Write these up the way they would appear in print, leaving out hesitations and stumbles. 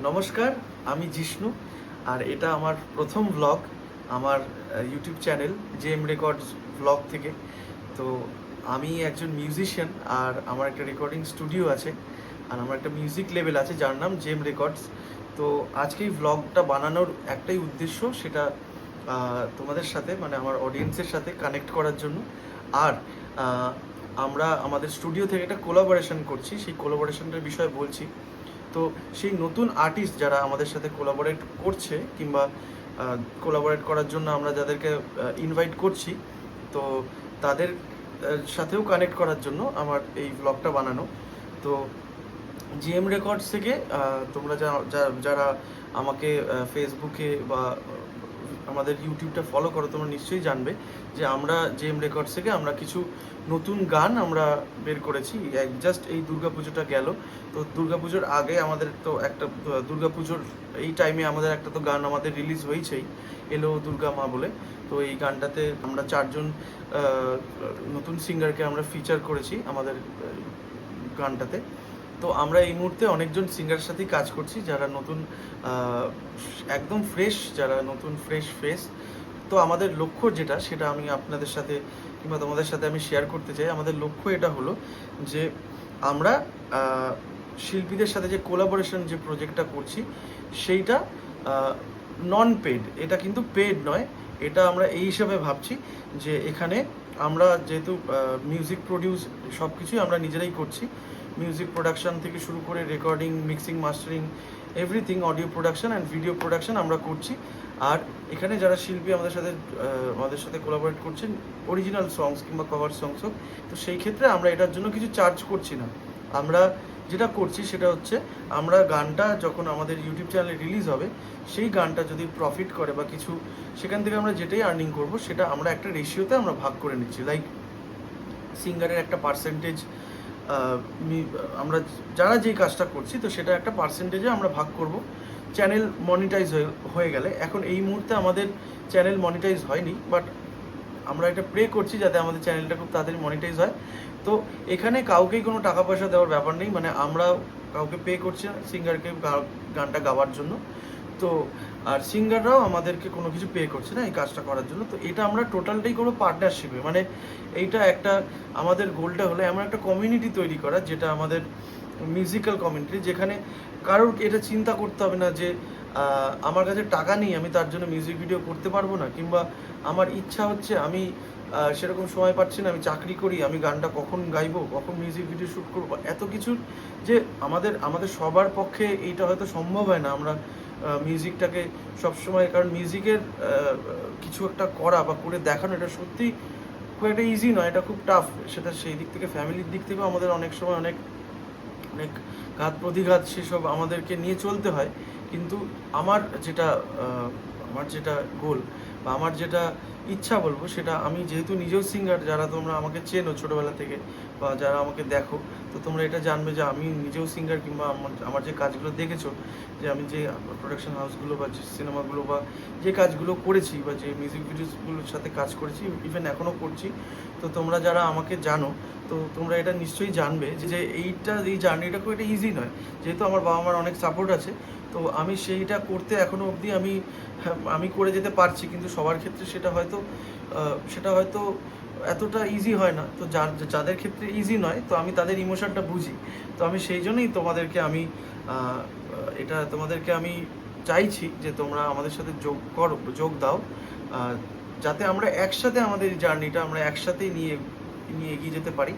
নমস্কার, আমি জিষ্ণু। আর এটা আমার প্রথম ব্লগ আমার YouTube channel JM records blog থেকে। তো আমি একজন মিউজিশিয়ান আর আমার একটা রেকর্ডিং স্টুডিও আছে আর আমার একটা মিউজিক লেভেল আছে যার নাম জেএম রেকর্ডস। তো আজকে এই ব্লগটা বানানোর একটাই উদ্দেশ্য, সেটা তোমাদের সাথে মানে আমার অডিয়েন্সের সাথে কানেক্ট করার জন্য। আর আমরা আমাদের স্টুডিও থেকে একটা কোলাবোরেশন করছি, সেই কোলাবোরেশনটার বিষয়ে বলছি। তো সেই নতুন আর্টিস্ট যারা আমাদের সাথে কোলাবোরেট করছে কিংবা কোলাবোরেট করার জন্য আমরা যাদেরকে ইনভাইট করছি, তো তাদের সাথেও কানেক্ট করার জন্য আমার এই ব্লগটা বানানো। তো জিএম রেকর্ডস থেকে তোমরা যারা আমাকে ফেসবুকে বা আমাদের ইউটিউবটা ফলো করো, তোমরা নিশ্চয়ই জানবে যে আমরা জেএম রেকর্ডস থেকে আমরা কিছু নতুন গান আমরা বের করেছি। জাস্ট এই দুর্গাপুজোটা গেল, তো দুর্গাপুজোর আগে আমাদের তো একটা দুর্গাপুজোর এই টাইমে আমাদের একটা তো গান আমাদের রিলিজ হয়েছেই, এলো দুর্গা মা বলে। তো এই গানটাতে আমরা চারজন নতুন সিঙ্গারকে আমরা ফিচার করেছি আমাদের গানটাতে। তো আমরা এই মুহূর্তে অনেকজন সিঙ্গারের সাথেই কাজ করছি যারা নতুন, একদম ফ্রেশ, যারা নতুন ফ্রেশ ফেস। তো আমাদের লক্ষ্য যেটা, সেটা আমি আপনাদের সাথে কিংবা তোমাদের সাথে আমি শেয়ার করতে চাই। আমাদের লক্ষ্য এটা হলো যে আমরা শিল্পীদের সাথে যে কোলাবোরেশন যে প্রজেক্টটা করছি সেইটা নন পেড, এটা কিন্তু পেড নয়। এটা আমরা এই হিসাবে ভাবছি যে এখানে আমরা যেহেতু মিউজিক প্রডিউস সব কিছুই আমরা নিজেরাই করছি, মিউজিক প্রোডাকশন থেকে শুরু করে recording, mixing, mastering, everything, audio production and video production আমরা করছি। আর এখানে যারা শিল্পী আমাদের সাথে কোলাবোরেট করছেন, অরিজিনাল সংস কিংবা কভার সংস হোক, তো সেই ক্ষেত্রে আমরা এটার জন্য কিছু চার্জ করছি না। আমরা যেটা করছি সেটা হচ্ছে, আমরা গানটা যখন আমাদের ইউটিউব চ্যানেলে রিলিজ হবে, সেই গানটা যদি প্রফিট করে বা কিছু, সেখান থেকে আমরা যেটাই আর্নিং করব সেটা আমরা একটা রেশিওতে আমরা ভাগ করে নিচ্ছি। লাইক সিঙ্গারের একটা পার্সেন্টেজ, আমরা যারা যেই কাজটা করছি তো সেটা একটা পার্সেন্টেজে আমরা ভাগ করব চ্যানেল মনিটাইজ হয়ে গেলে। এখন এই মুহূর্তে আমাদের চ্যানেল মনিটাইজ হয়নি, বাট আমরা এটা প্রে করছি যাতে আমাদের চ্যানেলটা খুব তাড়াতাড়ি মনিটাইজ হয়। তো এখানে কাউকেই কোনো টাকা পয়সা দেওয়ার ব্যাপার নেই, মানে আমরা কাউকে পে করছি না সিঙ্গারকে গানটা গাওয়ার জন্য। তো আর সিঙ্গাররাও আমাদেরকে কোনো কিছু পে করছে না এই কাজটা করার জন্য। তো এটা আমরা টোটালটাই করবো পার্টনারশিপে, মানে এইটা একটা আমাদের গোলটা হলো এমন একটা কমিউনিটি তৈরি করা, যেটা আমাদের মিউজিক্যাল কমিউনিটি, যেখানে কারোর এটা চিন্তা করতে হবে না যে আমার কাছে টাকা নেই, আমি তার জন্য মিউজিক ভিডিও করতে পারবো না, কিংবা আমার ইচ্ছা হচ্ছে আমি সেরকম সময় পাচ্ছি না, আমি চাকরি করি, আমি গানটা কখন গাইবো, কখন মিউজিক ভিডিও শ্যুট করবো, এত কিছুর যে আমাদের সবার পক্ষে এইটা হয়তো সম্ভব হয় না। আমরা মিউজিকটাকে সবসময়, কারণ মিউজিকের কিছু একটা করা বা করে দেখানো, এটা সত্যি খুব একটা ইজি নয়, এটা খুব টাফ। সেটা সেই দিক থেকে ফ্যামিলির দিক থেকেও আমাদের অনেক সময় অনেক অনেক ঘাত প্রতিঘাত সেসব আমাদেরকে নিয়ে চলতে হয়। কিন্তু আমার যেটা গোল বা আমার যেটা ইচ্ছা বলবো, সেটা আমি যেহেতু নিজেও সিঙ্গার, যারা তোমরা আমাকে চেনো ছোটোবেলা থেকে বা যারা আমাকে দেখো, তো তোমরা এটা জানবে যে আমি নিজেও সিঙ্গার, কিংবা আমার যে কাজগুলো দেখেছো, যে আমি যে প্রোডাকশন হাউসগুলো বা যে সিনেমাগুলো বা যে কাজগুলো করেছি বা যে মিউজিক ভিডিওসগুলোর সাথে কাজ করেছি, ইভেন এখনও করছি, তো তোমরা যারা আমাকে জানো, তো তোমরা এটা নিশ্চয়ই জানবে যে এই জার্নিটা খুব একটা ইজি নয়। যেহেতু আমার বাবা মার অনেক সাপোর্ট আছে, তো আমি সেইটা করতে এখনও অবধি আমি করে যেতে পারছি, কিন্তু সবার ক্ষেত্রে সেটা হয়তো এতটা ইজি হয় না। তো যাদের ক্ষেত্রে ইজি নয়, তো আমি তাদের ইমোশনটা বুঝি। তো আমি সেই জন্যই তোমাদেরকে আমি চাইছি যে তোমরা আমাদের সাথে যোগ দাও, যাতে আমরা একসাথে আমাদের এই জার্নিটা আমরা একসাথেই নিয়ে এগিয়ে যেতে পারি।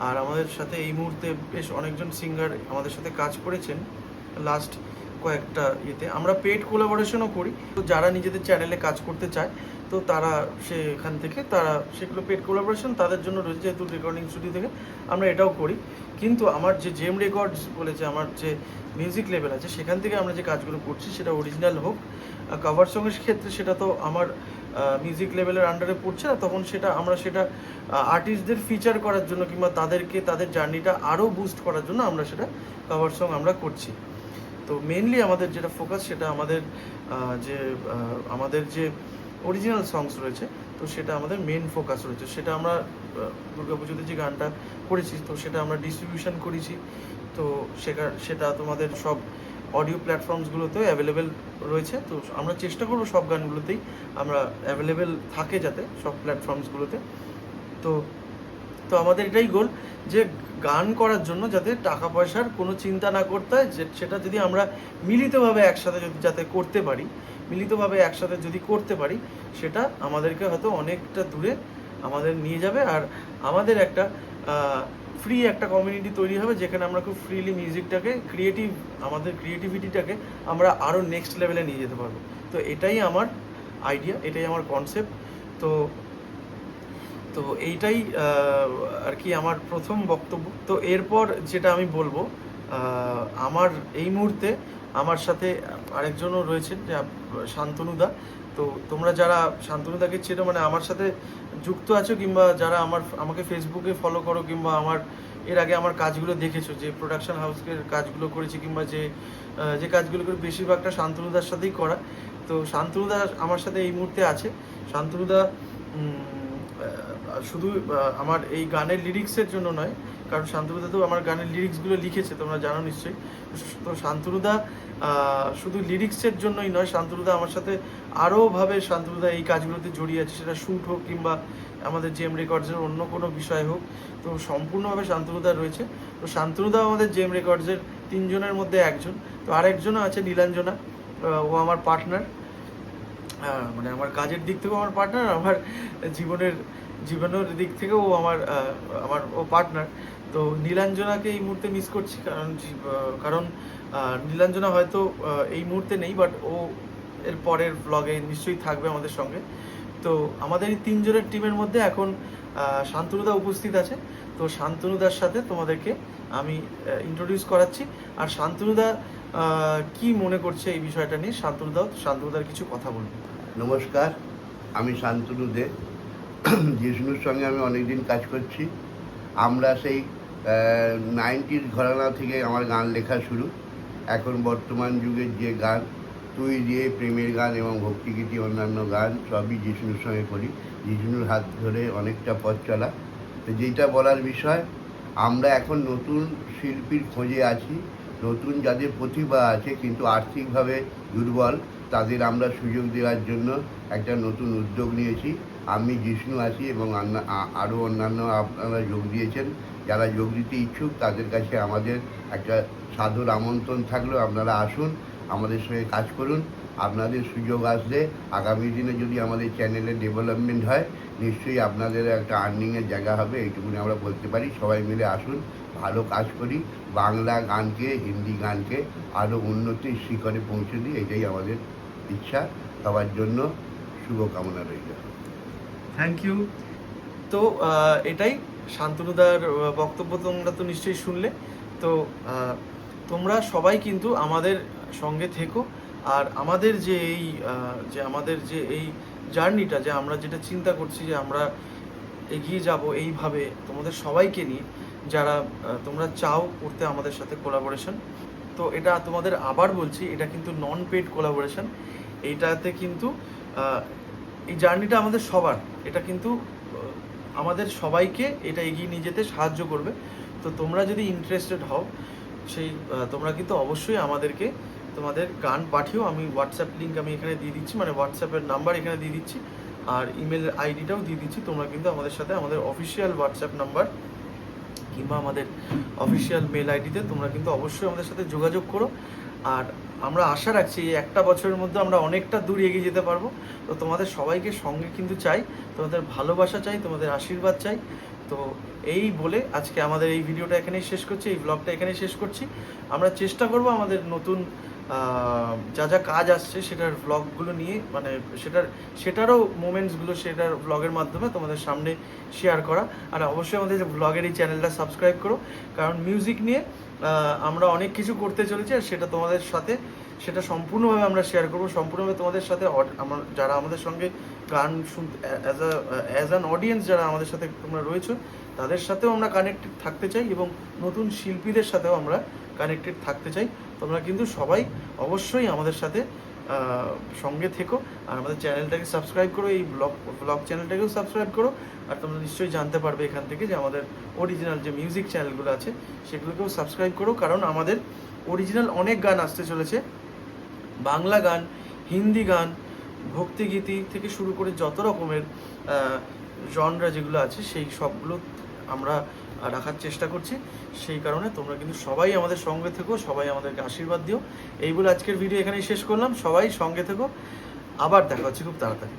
আর আমাদের সাথে এই মুহূর্তে বেশ অনেকজন সিঙ্গার আমাদের সাথে কাজ করেছেন লাস্ট কয়েকটা ইয়েতে। আমরা পেড কোলাবোরেশনও করি, তো যারা নিজেদের চ্যানেলে কাজ করতে চায়, তো তারা সেখান থেকে সেগুলো পেড কোলাবোরেশন তাদের জন্য রয়েছে, যেহেতু রেকর্ডিং স্টুডিও থেকে আমরা এটাও করি। কিন্তু আমার যে জেম রেকর্ডস বলেছে, আমার যে মিউজিক লেভেল আছে, সেখান থেকে আমরা যে কাজগুলো করছি সেটা অরিজিনাল হোক। কভার সঙ্গের ক্ষেত্রে সেটা তো আমার মিউজিক লেভেলের আন্ডারে পড়ছে না, তখন আমরা সেটা আর্টিস্টদের ফিচার করার জন্য কিংবা তাদের জার্নিটা আরও বুস্ট করার জন্য আমরা সেটা কভার সং আমরা করছি। তো মেনলি আমাদের যেটা ফোকাস, সেটা আমাদের যে অরিজিনাল সংস রয়েছে, তো সেটা আমাদের মেন ফোকাস রয়েছে। সেটা আমরা দুর্গাপুজোতে যে গানটা করেছি, তো সেটা আমরা ডিস্ট্রিবিউশন করেছি। তো সেটা তোমাদের সব অডিও প্ল্যাটফর্মসগুলোতেও অ্যাভেলেবেল রয়েছে। তো আমরা চেষ্টা করবো সব গানগুলোতেই আমরা অ্যাভেলেবেল থাকে যাতে সব প্ল্যাটফর্মসগুলোতে। তো তো আমাদের এটাই গোল যে গান করার জন্য যাতে টাকা পয়সার কোনো চিন্তা না করতে হয়, যে সেটা যদি আমরা মিলিতভাবে একসাথে যাতে করতে পারি, মিলিতভাবে একসাথে যদি করতে পারি, সেটা আমাদেরকে হয়তো অনেকটা দূরে আমাদের নিয়ে যাবে। আর আমাদের একটা ফ্রি একটা কমিউনিটি তৈরি হবে যেখানে আমরা খুব ফ্রিলি মিউজিকটাকে আমাদের ক্রিয়েটিভিটিটাকে আমরা আরও নেক্সট লেভেলে নিয়ে যেতে পারবো। তো এটাই আমার আইডিয়া, এটাই আমার কনসেপ্ট। তো তো এইটাই আর কি আমার প্রথম বক্তব্য। তো এরপর যেটা আমি বলবো, আমার এই মুহূর্তে আমার সাথে আরেকজনও রয়েছেন, যে শান্তনুদা। তো তোমরা যারা শান্তনুদাকে চেনো, মানে আমার সাথে যুক্ত আছো, কিংবা যারা আমাকে ফেসবুকে ফলো করো, কিংবা এর আগে আমার কাজগুলো দেখেছো, যে প্রোডাকশন হাউসের কাজগুলো করেছি, কিংবা যে কাজগুলো করে বেশিরভাগটা শান্তনুদার সাথেই করা। তো শান্তনুদা আমার সাথে এই মুহূর্তে আছে। শান্তনুদা শুধু আমার এই গানের লিরিক্সের জন্য নয়, কারণ শান্তনুদা তো আমার গানের লিরিক্সগুলো লিখেছে, তোমরা জানো নিশ্চয়ই। তো শান্তনুদা শুধু লিরিক্সের জন্যই নয়, শান্তনুদা আমার সাথে আরোভাবে শান্তনুদা এই কাজগুলোতে জড়িয়ে আছে, সেটা শ্যুট হোক কিংবা আমাদের জেম রেকর্ডসের অন্য কোনো বিষয় হোক। তো সম্পূর্ণভাবে শান্তনুদা রয়েছে। তো শান্তনুদা আমাদের জেম রেকর্ডসের 3 জনের মধ্যে একজন। তো আরেকজনও আছে নীলাঞ্জনা, ও আমার পার্টনার, মানে আমার কাজের দিক থেকেও আমার পার্টনার, আমার জীবনের দিক থেকেও ও পার্টনার। তো নীলাঞ্জনাকে এই মুহূর্তে মিস করছি, কারণ নীলাঞ্জনা হয়তো এই মুহূর্তে নেই, বাট ও এর পরের ব্লগে নিশ্চয়ই থাকবে আমাদের সঙ্গে। তো আমাদের এই 3 জনের টিমের মধ্যে এখন শান্তনুদা উপস্থিত আছে। তো শান্তনুদার সাথে তোমাদেরকে আমি ইন্ট্রোডিউস করাচ্ছি। আর শান্তনুদা কি মনে করছে এই বিষয়টা নিয়ে, শান্তনুদার কিছু কথা বলবো। নমস্কার, আমি শান্তনু দে। জিষ্ণুর সঙ্গে আমি অনেকদিন কাজ করছি। আমরা সেই 90s ঘরানা থেকে আমার গান লেখা শুরু। এখন বর্তমান যুগের যে গান, তুই দিয়ে প্রেমের গান এবং ভক্তিগীতি অন্যান্য গান সবই জিষ্ণুর সঙ্গে করি। জিষ্ণুর হাত ধরে অনেকটা পথ চলা। তো যেটা বলার বিষয়, আমরা এখন নতুন শিল্পীর খোঁজে আছি। নতুন যাদের প্রতিভা আছে কিন্তু আর্থিকভাবে দুর্বল, তাদের আমরা সুযোগ দেওয়ার জন্য একটা নতুন উদ্যোগ নিয়েছি। আমি জিষ্ণু আছি এবং আরও অন্যান্য আপনারা যোগ দিয়েছেন। যারা যোগ দিতে ইচ্ছুক তাদের কাছে আমাদের একটা সাদর আমন্ত্রণ থাকলেও আপনারা আসুন, আমাদের সঙ্গে কাজ করুন। আপনাদের সুযোগ আসলে আগামী দিনে যদি আমাদের চ্যানেলের ডেভেলপমেন্ট হয়, নিশ্চয়ই আপনাদের একটা আর্নিংয়ের জায়গা হবে, এইটুকুনি আমরা বলতে পারি। সবাই মিলে আসুন, ভালো কাজ করি, বাংলা গানকে, হিন্দি গানকে আরও উন্নতির শিখরে পৌঁছে দিই, এটাই আমাদের ইচ্ছা। সবার জন্য শুভকামনা রইল। Thank you. তো এটাই শান্তনুদার বক্তব্য, তোমরা তো নিশ্চয়ই শুনলে। তো তোমরা সবাই কিন্তু আমাদের সঙ্গে থেকো। আর আমাদের যে এই জার্নিটা, যে আমরা যেটা চিন্তা করছি, যে আমরা এগিয়ে যাব এইভাবে তোমাদের সবাইকে নিয়ে, যারা তোমরা চাও করতে আমাদের সাথে কোলাবোরেশন। তো এটা তোমাদের আবার বলছি, এটা কিন্তু নন পেড কোলাবোরেশন। এইটাতে কিন্তু এই জার্নিটা আমাদের সবার, এটা কিন্তু আমাদের সবাইকে এটা এগিয়ে নিয়ে যেতে সাহায্য করবে। তো তোমরা যদি ইন্টারেস্টেড হও, তোমরা কিন্তু অবশ্যই আমাদেরকে তোমাদের গান পাঠিও। আমি হোয়াটসঅ্যাপ লিঙ্ক আমি এখানে দিয়ে দিচ্ছি, মানে হোয়াটসঅ্যাপের নাম্বার এখানে দিয়ে দিচ্ছি, আর ইমেল আইডিটাও দিয়ে দিচ্ছি। তোমরা কিন্তু আমাদের সাথে আমাদের অফিসিয়াল হোয়াটসঅ্যাপ নাম্বার কিংবা আমাদের অফিসিয়াল মেল আইডিতে তোমরা কিন্তু অবশ্যই আমাদের সাথে যোগাযোগ করো। আর আমরা আশা রাখছি এই একটা বছরের মধ্যে আমরা অনেকটা দূর এগিয়ে যেতে পারবো। তো তোমাদের সবাইকে সঙ্গে কিন্তু চাই, তোমাদের ভালোবাসা চাই, তোমাদের আশীর্বাদ চাই। তো এই বলে আজকে আমাদের এই ভিডিওটা এখানেই শেষ করছি, এই ব্লগটা এখানেই শেষ করছি। আমরা চেষ্টা করব আমাদের নতুন যা যা কাজ আসছে সেটার ব্লগগুলো নিয়ে, মানে সেটারও মোমেন্টসগুলো সেটার ব্লগের মাধ্যমে তোমাদের সামনে শেয়ার করা। আর অবশ্যই আমাদের ব্লগের এই চ্যানেলটা সাবস্ক্রাইব করো, কারণ মিউজিক নিয়ে আমরা অনেক কিছু করতে চলেছি। আর সেটা তোমাদের সাথে সেটা সম্পূর্ণভাবে আমরা শেয়ার করবো, সম্পূর্ণভাবে তোমাদের সাথে। যারা আমাদের সঙ্গে গান শুনতে অ্যাজ অ্যান অডিয়েন্স যারা আমাদের সাথে তোমরা রয়েছো, তাদের সাথেও আমরা কানেক্টেড থাকতে চাই, এবং নতুন শিল্পীদের সাথেও আমরা কানেক্টেড থাকতে চাই। তোমরা কিন্তু সবাই অবশ্যই আমাদের সাথে সঙ্গে থেকো, আর আমাদের চ্যানেলটাকে সাবস্ক্রাইব করো, এই ব্লগ চ্যানেলটাকেও সাবস্ক্রাইব করো। আর তোমরা নিশ্চয়ই জানতে পারবে এখান থেকে যে আমাদের অরিজিনাল যে মিউজিক চ্যানেলগুলো আছে সেগুলোকেও সাবস্ক্রাইব করো, কারণ আমাদের অরিজিনাল অনেক গান আসতে চলেছে, বাংলা গান, হিন্দি গান, ভক্তিগীতি থেকে শুরু করে যত রকমের জনরা যেগুলো আছে সেই সবগুলো আমরা রাখার চেষ্টা করছি। সেই কারণে তোমরা কিন্তু সবাই আমাদের সঙ্গে থেকো, সবাই আমাদেরকে আশীর্বাদ দিও। এই বলে আজকের ভিডিও এখানেই শেষ করলাম। সবাই সঙ্গে থেকো, আবার দেখা হচ্ছে খুব তাড়াতাড়ি।